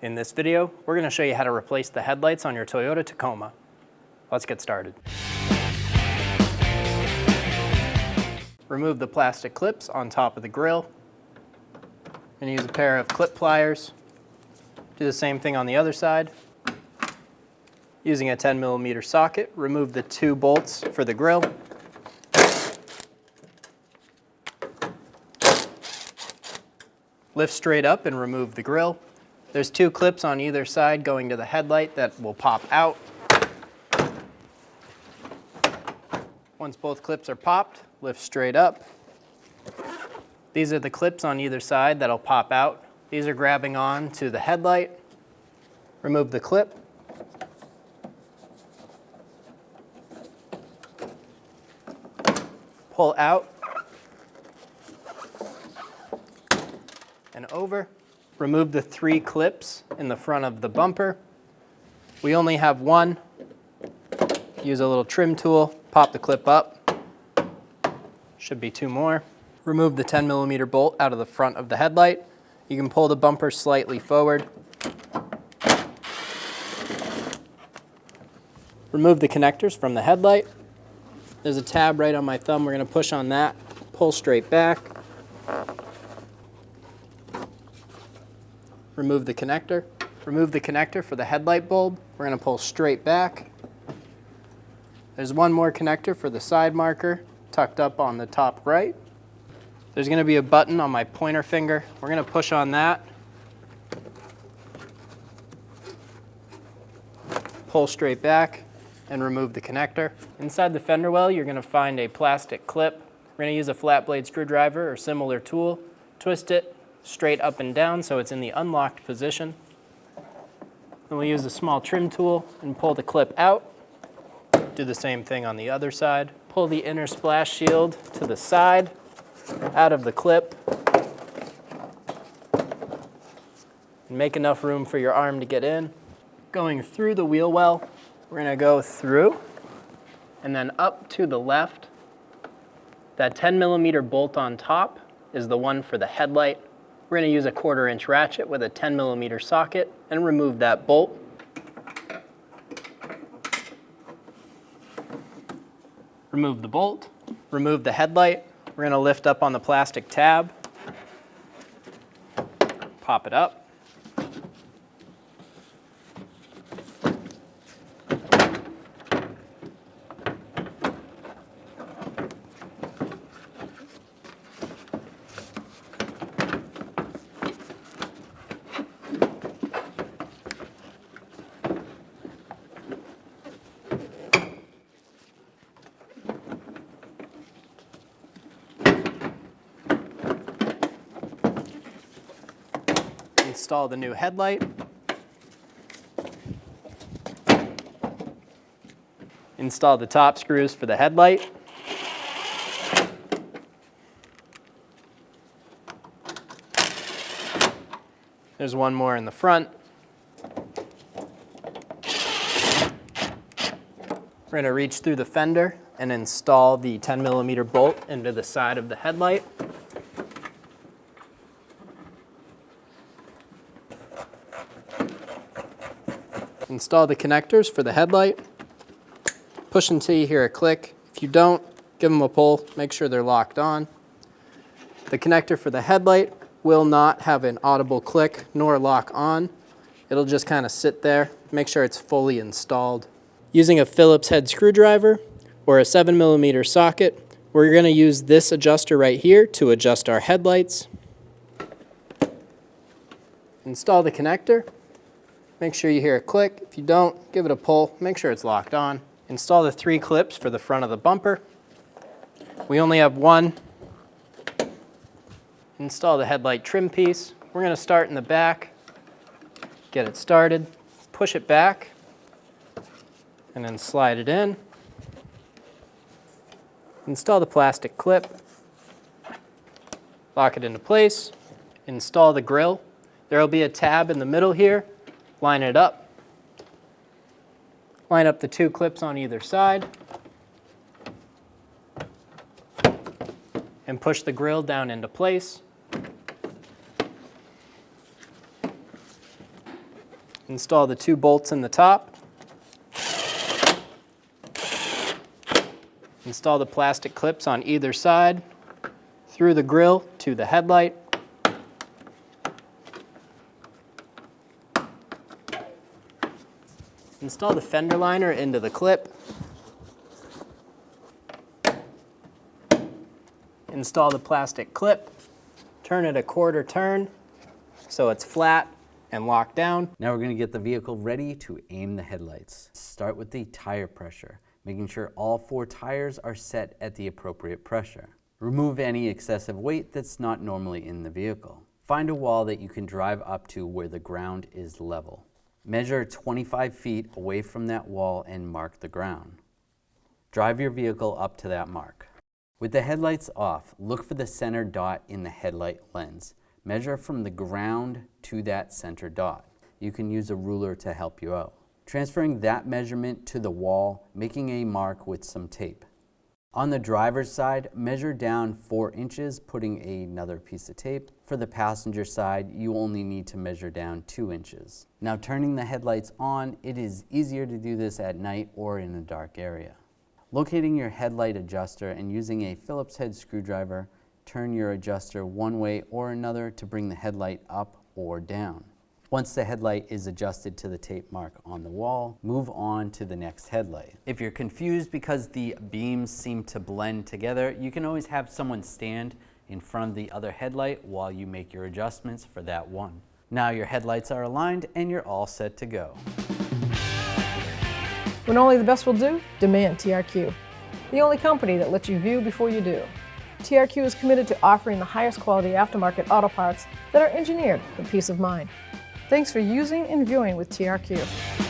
In this video, we're going to show you how to replace the headlights on your Toyota Tacoma. Let's get started. Remove the plastic clips on top of the grille. And use a pair of clip pliers. Do the same thing on the other side. Using a 10mm socket, remove the 2 bolts for the grille. Lift straight up and remove the grille. There's 2 clips on either side going to the headlight that will pop out. Once both clips are popped, lift straight up. These are the clips on either side that'll pop out. These are grabbing on to the headlight. Remove the clip. Pull out and over. Remove the 3 clips in the front of the bumper. We only have 1. Use a little trim tool, pop the clip up. Should be 2 more. Remove the 10mm bolt out of the front of the headlight. You can pull the bumper slightly forward. Remove the connectors from the headlight. There's a tab right on my thumb. We're going to push on that, pull straight back. Remove the connector. Remove the connector for the headlight bulb. We're going to pull straight back. There's 1 more connector for the side marker, tucked up on the top right. There's going to be a button on my pointer finger. We're going to push on that. Pull straight back and remove the connector. Inside the fender well, you're going to find a plastic clip. We're going to use a flat blade screwdriver or similar tool. Twist it straight up and down so it's in the unlocked position. Then we'll use a small trim tool and pull the clip out. Do the same thing on the other side. Pull the inner splash shield to the side, out of the clip. And make enough room for your arm to get in. Going through the wheel well, we're going to go through and then up to the left. That 10mm bolt on top is the one for the headlight. We're going to use a 1/4" ratchet with a 10mm socket and remove that bolt. Remove the bolt. Remove the headlight. We're going to lift up on the plastic tab. Pop it up. Install the new headlight. Install the top screws for the headlight. There's 1 more in the front. We're going to reach through the fender and install the 10mm bolt into the side of the headlight. Install the connectors for the headlight. Push until you hear a click. If you don't, give them a pull. Make sure they're locked on. The connector for the headlight will not have an audible click nor lock on. It'll just kind of sit there. Make sure it's fully installed. Using a Phillips head screwdriver or a 7mm socket, we're going to use this adjuster right here to adjust our headlights. Install the connector. Make sure you hear a click. If you don't, give it a pull. Make sure it's locked on. Install the 3 clips for the front of the bumper. We only have 1. Install the headlight trim piece. We're going to start in the back. Get it started. Push it back. And then slide it in. Install the plastic clip. Lock it into place. Install the grille. There will be a tab in the middle here. Line it up. Line up the 2 clips on either side. And push the grille down into place. Install the 2 bolts in the top. Install the plastic clips on either side through the grille to the headlight. Install the fender liner into the clip. Install the plastic clip. Turn it a quarter turn so it's flat and locked down. Now we're going to get the vehicle ready to aim the headlights. Start with the tire pressure, making sure all 4 tires are set at the appropriate pressure. Remove any excessive weight that's not normally in the vehicle. Find a wall that you can drive up to where the ground is level. Measure 25 feet away from that wall and mark the ground. Drive your vehicle up to that mark. With the headlights off, look for the center dot in the headlight lens. Measure from the ground to that center dot. You can use a ruler to help you out. Transferring that measurement to the wall, making a mark with some tape. On the driver's side, measure down 4 inches, putting another piece of tape. For the passenger side, you only need to measure down 2 inches. Now turning the headlights on, it is easier to do this at night or in a dark area. Locating your headlight adjuster and using a Phillips head screwdriver, turn your adjuster one way or another to bring the headlight up or down. Once the headlight is adjusted to the tape mark on the wall, move on to the next headlight. If you're confused because the beams seem to blend together, you can always have someone stand in front of the other headlight while you make your adjustments for that one. Now your headlights are aligned and you're all set to go. When only the best will do, demand TRQ. The only company that lets you view before you do. TRQ is committed to offering the highest quality aftermarket auto parts that are engineered for peace of mind. Thanks for using and viewing with TRQ.